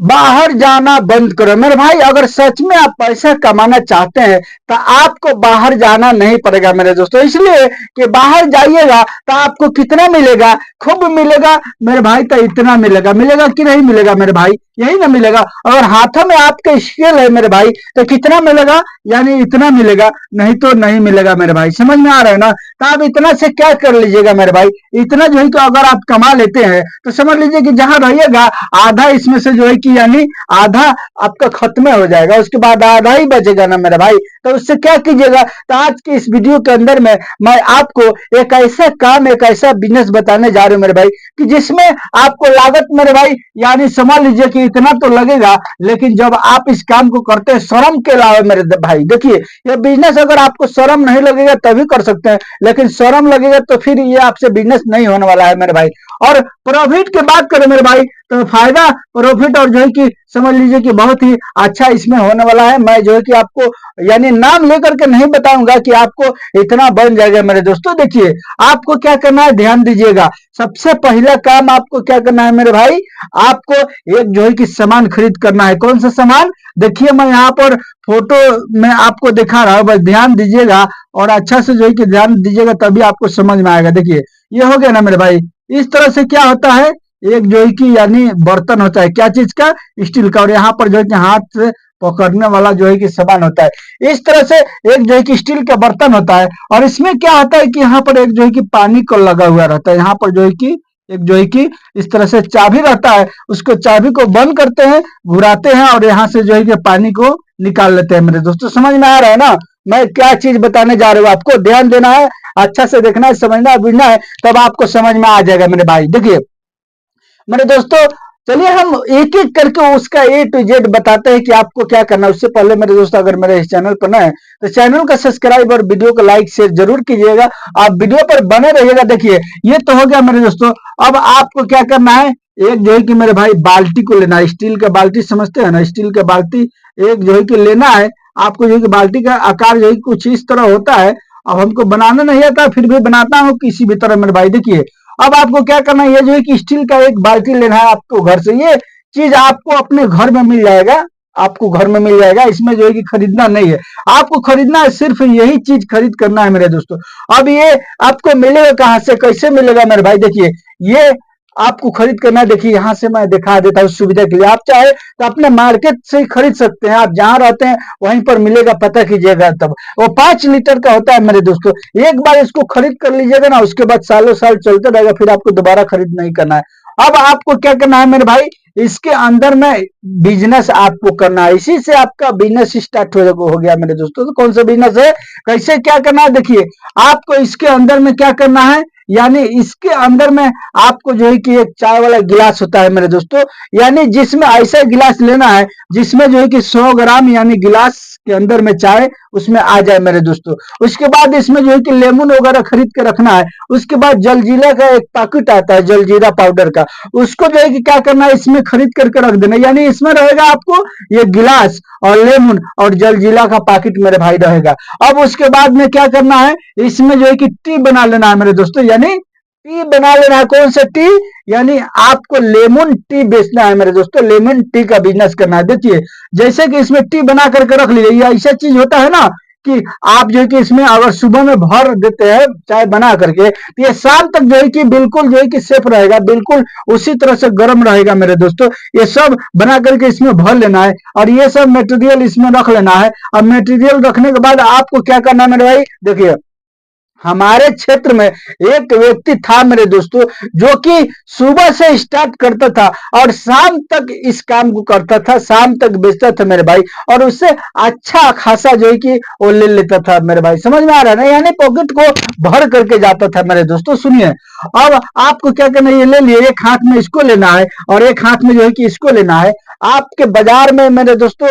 बाहर जाना बंद करो मेरे भाई। अगर सच में आप पैसा कमाना चाहते हैं तो आपको बाहर जाना नहीं पड़ेगा मेरे दोस्तों, इसलिए कि बाहर जाइएगा तो आपको कितना मिलेगा, खूब मिलेगा मेरे भाई। तो इतना मिलेगा, मिलेगा कि नहीं मिलेगा मेरे भाई, यही ना मिलेगा। अगर हाथों में आपके स्केल है मेरे भाई तो कितना मिलेगा, यानी इतना मिलेगा, नहीं तो नहीं मिलेगा मेरे भाई। समझ में आ रहा है ना? तो आप इतना से क्या कर लीजिएगा मेरे भाई, इतना जो है कि अगर आप कमा लेते हैं तो समझ लीजिए कि जहां रहिएगा आधा इसमें से जो है कि यानी आधा आपका खत्म हो जाएगा, उसके बाद आधा ही बचेगा ना मेरे भाई। तो उससे क्या कीजिएगा, तो आज की इस वीडियो के अंदर में मैं आपको एक ऐसा काम, एक ऐसा बिजनेस बताने जा रहा हूं मेरे भाई, कि जिसमें आपको लागत मेरे भाई यानी समझ लीजिए कि इतना तो लगेगा, लेकिन जब आप इस काम को करते हैं शर्म के अलावा मेरे भाई, देखिए ये बिजनेस अगर आपको शर्म नहीं लगेगा तभी कर सकते हैं, लेकिन शर्म लगेगा तो फिर ये आपसे बिजनेस नहीं होने वाला है मेरे भाई। और प्रॉफिट की बात करें मेरे भाई तो फायदा, प्रॉफिट और जो है कि समझ लीजिए कि बहुत ही अच्छा इसमें होने वाला है। मैं जो है कि आपको यानी नाम लेकर के नहीं बताऊंगा कि आपको इतना बन जाएगा मेरे दोस्तों। देखिए आपको क्या करना है, ध्यान दीजिएगा। सबसे पहला काम आपको क्या करना है मेरे भाई, आपको एक जो है कि सामान खरीद करना है। कौन सा सामान, देखिए मैं यहाँ पर फोटो में आपको दिखा रहा हूँ, बस ध्यान दीजिएगा और अच्छा से जो है कि ध्यान दीजिएगा तभी आपको समझ में आएगा। देखिए ये हो गया ना मेरे भाई, इस तरह से क्या होता है, एक जो है कि यानी बर्तन होता है, क्या चीज का, स्टील का, और यहाँ पर जो है कि हाथ से पकड़ने वाला जो है कि सामान होता है। इस तरह से एक जो है कि स्टील का बर्तन होता है, और इसमें क्या होता है कि यहाँ पर एक जो है कि पानी को लगा हुआ रहता है। यहाँ पर जो है कि एक जो है कि इस तरह से चाबी रहता है, उसको चाबी को बंद करते हैं, घुराते हैं और यहाँ से जो है कि पानी को निकाल लेते हैं मेरे दोस्तों। समझ में आ रहा है ना मैं क्या चीज बताने जा रहा हूँ, आपको ध्यान देना है, अच्छा से देखना है, समझना बुझना है, तब आपको समझ में आ जाएगा मेरे भाई। देखिए मेरे दोस्तों, चलिए हम एक एक करके उसका ए टू जेड बताते हैं कि आपको क्या करना है। उससे पहले मेरे दोस्तों अगर मेरे इस चैनल पर नए हैं तो चैनल का सब्सक्राइब और वीडियो को लाइक शेयर जरूर कीजिएगा, आप वीडियो पर बने रहिएगा। देखिए ये तो हो गया मेरे दोस्तों। अब आपको क्या करना है, एक जो है कि मेरे भाई बाल्टी को लेना है, स्टील का बाल्टी समझते हैं ना, स्टील का बाल्टी एक जो है कि लेना है आपको। जो है कि बाल्टी का आकार जो है कुछ इस तरह होता है। अब हमको बनाना नहीं आता, फिर भी बनाता हूँ किसी भी तरह मेरे भाई। देखिए अब आपको क्या करना है, ये जो है कि स्टील का एक बाल्टी लेना है आपको घर से। ये चीज आपको अपने घर में मिल जाएगा, आपको घर में मिल जाएगा, इसमें जो है कि खरीदना नहीं है। आपको खरीदना है, सिर्फ यही चीज खरीद करना है मेरे दोस्तों। अब ये आपको मिलेगा कहाँ से, कैसे मिलेगा मेरे भाई, देखिए ये आपको खरीद करना है। देखिए यहाँ से मैं दिखा देता हूँ सुविधा के लिए, आप चाहे तो अपने मार्केट से ही खरीद सकते हैं, आप जहां रहते हैं वहीं पर मिलेगा, पता कीजिएगा। तब वो 5 लीटर का होता है मेरे दोस्तों। एक बार इसको खरीद कर लीजिएगा ना, उसके बाद सालों साल चलते रहेगा, फिर आपको दोबारा खरीद नहीं करना है। अब आपको क्या करना है मेरे भाई, इसके अंदर में बिजनेस आपको करना है, इसी से आपका बिजनेस स्टार्ट हो गया मेरे दोस्तों। तो कौन सा बिजनेस है, कैसे क्या करना है, देखिए आपको इसके अंदर में क्या करना है, यानी इसके अंदर में आपको जो है कि एक चाय वाला गिलास होता है मेरे दोस्तों, यानी जिसमें ऐसा गिलास लेना है जिसमें जो है कि 100 ग्राम यानी गिलास के अंदर में चाय उसमें आ जाए मेरे दोस्तों। उसके बाद इसमें जो है कि लेमन वगैरह खरीद के रखना है। उसके बाद जलजीरा का एक पैकेट आता है, जलजीरा पाउडर का, उसको जो है कि क्या करना है, इसमें खरीद करके रख देना। यानी इसमें रहेगा आपको ये गिलास और लेमन और जलजीरा का पैकेट मेरे भाई रहेगा। अब उसके बाद में क्या करना है, इसमें जो है कि टी बना लेना है मेरे दोस्तों, यानी टी बना लेना है। कौन सा टी, यानी आपको लेमन टी बेचना है मेरे दोस्तों, लेमन टी का बिजनेस करना है। देखिए जैसे कि इसमें टी बना करके रख लीजिए, ये ऐसा चीज होता है ना कि आप जो है कि इसमें अगर सुबह में भर देते हैं चाय बना करके, तो ये शाम तक जो है कि बिल्कुल जो है कि सेफ रहेगा, बिल्कुल उसी तरह से गर्म रहेगा मेरे दोस्तों। ये सब बना करके इसमें भर लेना है और ये सब मटेरियल इसमें रख लेना है। अब मटेरियल रखने के बाद आपको क्या करना है मेरे भाई, देखिए हमारे क्षेत्र में एक व्यक्ति था मेरे दोस्तों, जो कि सुबह से स्टार्ट करता था और शाम तक इस काम को करता था, शाम तक बेचता था मेरे भाई, और उससे अच्छा खासा जो है कि वो ले लेता था मेरे भाई। समझ में आ रहा है ना, यानी पॉकेट को भर करके जाता था मेरे दोस्तों। सुनिए अब आपको क्या करना है, ये ले लिए, एक हाथ में इसको लेना है और एक हाथ में जो है कि इसको लेना है। आपके बाजार में मेरे दोस्तों,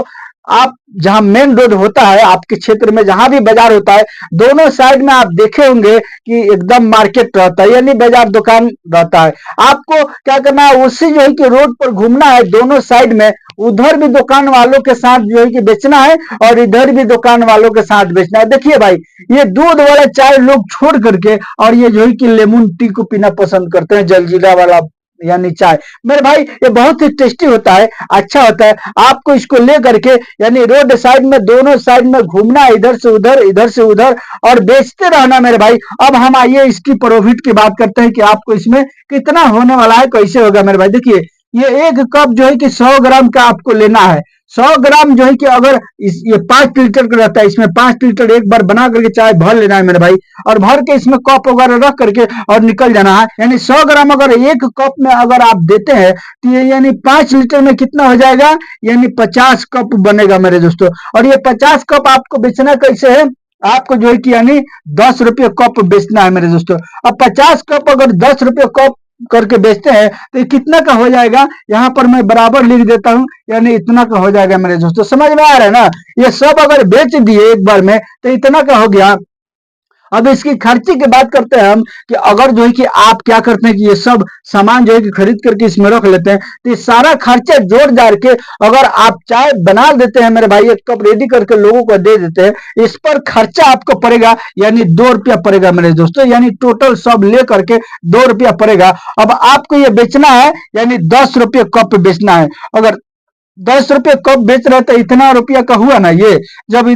आप जहां मेन रोड होता है आपके क्षेत्र में, जहां भी बाजार होता है, दोनों साइड में आप देखे होंगे कि एकदम मार्केट रहता है, यानी बाजार दुकान रहता है। आपको क्या करना है, उसी जो है कि रोड पर घूमना है, दोनों साइड में उधर भी दुकान वालों के साथ जो है कि बेचना है और इधर भी दुकान वालों के साथ बेचना है। देखिए भाई ये दूध वाला चाय लोग छोड़ करके और ये जो है कि लेमन टी को पीना पसंद करते हैं, जलजीरा वाला यानी चाय। मेरे भाई ये बहुत ही टेस्टी होता है, अच्छा होता है। आपको इसको ले करके यानी रोड साइड में, दोनों साइड में घूमना, इधर से उधर और बेचते रहना मेरे भाई। अब हम आइए इसकी प्रॉफिट की बात करते हैं कि आपको इसमें कितना होने वाला है, कैसे होगा मेरे भाई। देखिए ये एक कप जो है कि 100 ग्राम का आपको लेना है। 100 ग्राम जो है कि अगर ये 5 लीटर का रहता है, इसमें 5 लीटर एक बार बना करके चाय भर लेना है मेरे भाई, और भर के इसमें कप वगैरह रख करके और निकल जाना है। यानी 100 ग्राम अगर एक कप में अगर आप देते हैं तो ये यानी 5 लीटर में कितना हो जाएगा, यानी 50 कप बनेगा मेरे दोस्तों। और ये 50 कप आपको बेचना कैसे है, आपको जो है कि यानी 10 रुपये कप बेचना है मेरे दोस्तों। अब 50 कप अगर 10 रुपये कप करके बेचते हैं तो ये कितना का हो जाएगा, यहाँ पर मैं बराबर लिख देता हूँ, यानी इतना का हो जाएगा मेरे दोस्तों। समझ में आ रहा है ना, ये सब अगर बेच दिए एक बार में तो इतना का हो गया। अब इसकी खर्चे की बात करते हैं हम कि अगर जो है कि आप क्या करते हैं कि ये सब सामान जो है कि खरीद करके इसमें रख लेते हैं, तो ये सारा खर्चा जोड़ जाड़ के अगर आप चाय बना देते हैं मेरे भाई, एक कप रेडी करके लोगों को दे देते हैं, इस पर खर्चा आपको पड़ेगा यानी 2 रुपया पड़ेगा मेरे दोस्तों। यानी टोटल सब ले करके 2 रुपया पड़ेगा। अब आपको ये बेचना है यानी 10 रुपये कप बेचना है। अगर 10 रुपये कप बेच रहे तो इतना रुपया का हुआ ना ये। जब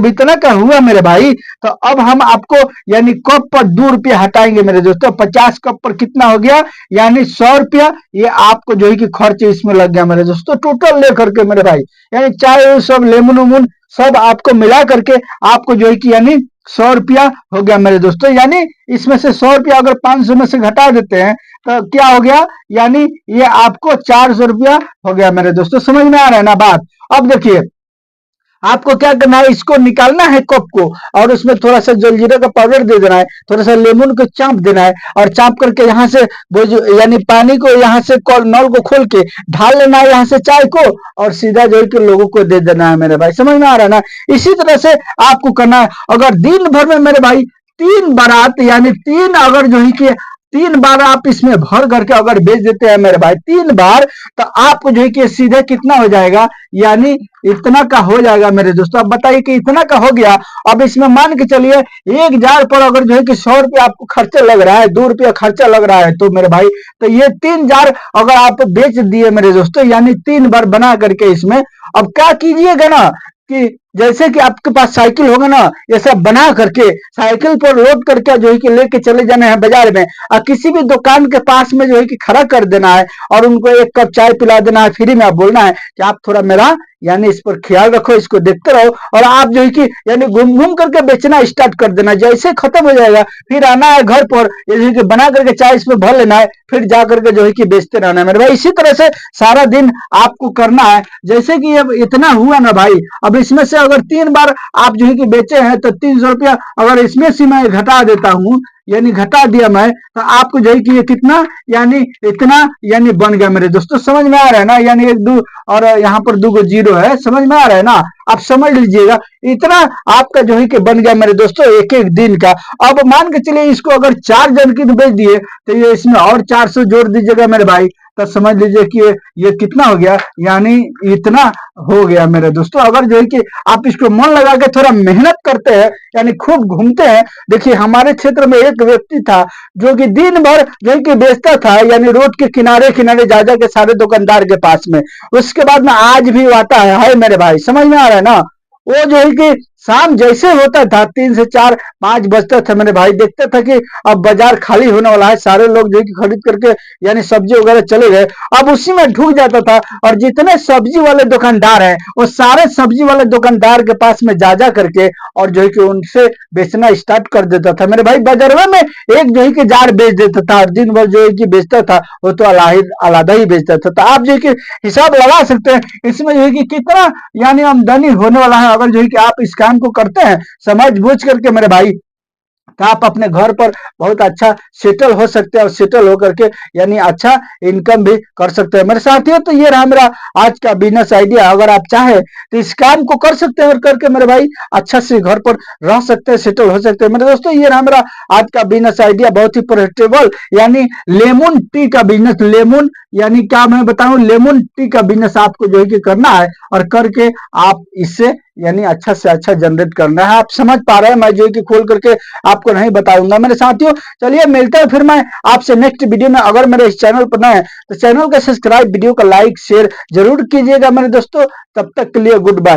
इतना का हुआ मेरे भाई, तो अब हम आपको यानी कप पर 2 रुपये हटाएंगे मेरे दोस्तों। 50 कप पर कितना हो गया, यानी 100 रुपया। ये आपको जो है कि खर्च इसमें लग गया मेरे दोस्तों, टोटल ले करके मेरे भाई, यानी चाय सब लेमन उमन सब आपको मिला करके आपको जो है कि यानी 100 रुपया हो गया मेरे दोस्तों। यानी इसमें से 100 रुपया अगर 500 में से घटा देते हैं तो क्या हो गया, यानी ये आपको 400 रुपया हो गया मेरे दोस्तों। समझ में आ रहा है ना बात। अब देखिए आपको क्या करना है, इसको निकालना है कप को, और उसमें थोड़ा सा जलजीरा का पाउडर दे देना है, थोड़ा सा लेमन को चाप देना है, और चाप करके यहाँ से वो जो यानी पानी को यहाँ से नल को खोल के ढाल लेना है यहाँ से चाय को, और सीधा जो है कि लोगों को दे देना है मेरे भाई। समझ में आ रहा है ना। इसी तरह से आपको करना है। अगर दिन भर में मेरे भाई 3 बारात यानी 3 अगर जो है कि 3 बार आप इसमें भर करके अगर बेच देते हैं मेरे भाई 3 बार, तो आपको जो है कि सीधे कितना हो जाएगा, यानी इतना का हो जाएगा मेरे दोस्तों। अब बताइए कि इतना का हो गया। अब इसमें मान के चलिए 1 जार पर अगर जो है कि 100 रुपया आपको खर्चा लग रहा है, 2 रुपया खर्चा लग रहा है, तो मेरे भाई तो ये 3 जार अगर आप बेच दिए मेरे दोस्तों, यानी 3 बार बना करके इसमें, अब क्या कीजिएगा ना कि जैसे कि आपके पास साइकिल होगा ना, ये सब बना करके साइकिल पर लोड करके जो है कि लेके चले जाना है बाजार में, और किसी भी दुकान के पास में जो है कि खड़ा कर देना है, और उनको 1 कप चाय पिला देना है फ्री में। आप बोलना है कि आप थोड़ा मेरा यानी इस पर ख्याल रखो, इसको देखते रहो, और आप जो है कि यानी घूम घूम करके बेचना स्टार्ट कर देना। जैसे खत्म हो जाएगा फिर आना है घर पर, जैसे कि बना करके चाय इसमें भर लेना है, फिर जा करके जो है कि बेचते रहना है मेरे भाई। इसी तरह से सारा दिन आपको करना है। जैसे कि अब इतना हुआ ना भाई, अब इसमें से अगर 3 बार आप जो है कि बेचे हैं तो 300 रुपया अगर इसमें से मैं घटा देता हूँ, यानी घटा दिया मैं, तो आपको जो है कि ये कितना यानी इतना यानी बन गया मेरे दोस्तों। समझ में आ रहा है ना, यानी 1 2 और यहाँ पर 2 जीरो है। समझ में आ रहा है ना, आप समझ लीजिएगा इतना आपका जो है कि बन गया मेरे दोस्तों एक एक दिन का। अब मान के चलिए इसको अगर 4 जन की बेच दिए तो ये इसमें और 400 जोड़ दीजिएगा मेरे भाई, तो समझ लीजिए कि ये कितना हो गया, यानी इतना हो गया मेरे दोस्तों। अगर जो है कि आप इसको मन लगा के थोड़ा मेहनत करते हैं, यानी खूब घूमते हैं। देखिए हमारे क्षेत्र में एक व्यक्ति था जो कि दिन भर जो है कि बेचता था, यानी रोड के किनारे किनारे जा जा के सारे दुकानदार के पास में। उसके बाद में आज भी वो आता है मेरे भाई। समझ में आ रहा है ना। वो जो है कि शाम जैसे होता था 3 से 4 5 बजता था मेरे भाई, देखता था कि अब बाजार खाली होने वाला है, सारे लोग जो है कि खरीद करके यानी सब्जी वगैरह चले गए। अब उसी में ढुक जाता था, और जितने सब्जी वाले दुकानदार हैं वो सारे सब्जी वाले दुकानदार के पास में जा जा करके और जो है कि उनसे बेचना स्टार्ट कर देता था मेरे भाई। बाजारवा में एक जो है कि जार बेच देता था, और दिन भर जो है कि बेचता था वो तो अलग ही बेचता था। तो आप जो है कि हिसाब लगा सकते हैं इसमें जो है कि कितना यानी आमदनी होने वाला है अगर जो है कि आप इस काम को करते हैं समझ बूझ करके मेरे भाई। तो आप अपने घर पर बहुत अच्छा सेटल हो सकते हैं, और सेटल होकर के यानी अच्छा इनकम भी कर सकते हैं मेरे साथियों। तो ये रहा मेरा आज का बिजनेस आइडिया। अगर आप चाहे तो इस काम को कर सकते हैं, और करके मेरे भाई अच्छा से घर पर रह सकते हैं, सेटल हो सकते हैं मेरे दोस्तों। ये रहा मेरा आज का बिजनेस आइडिया, बहुत ही प्रॉफिटेबल यानी लेमन टी का बिजनेस। लेमन यानी क्या मैं बताऊं, लेमन टी का बिजनेस आपको जो है कि करना है, और करके आप इससे यानी अच्छा से अच्छा जनरेट करना है। आप समझ पा रहे हैं, मैं जो है कि खोल करके आपको नहीं बताऊंगा मेरे साथियों। चलिए मिलते हैं फिर मैं आपसे नेक्स्ट वीडियो में। अगर मेरे इस चैनल पर नए हैं तो चैनल का सब्सक्राइब, वीडियो का लाइक शेयर जरूर कीजिएगा मेरे दोस्तों। तब तक के लिए गुड बाय।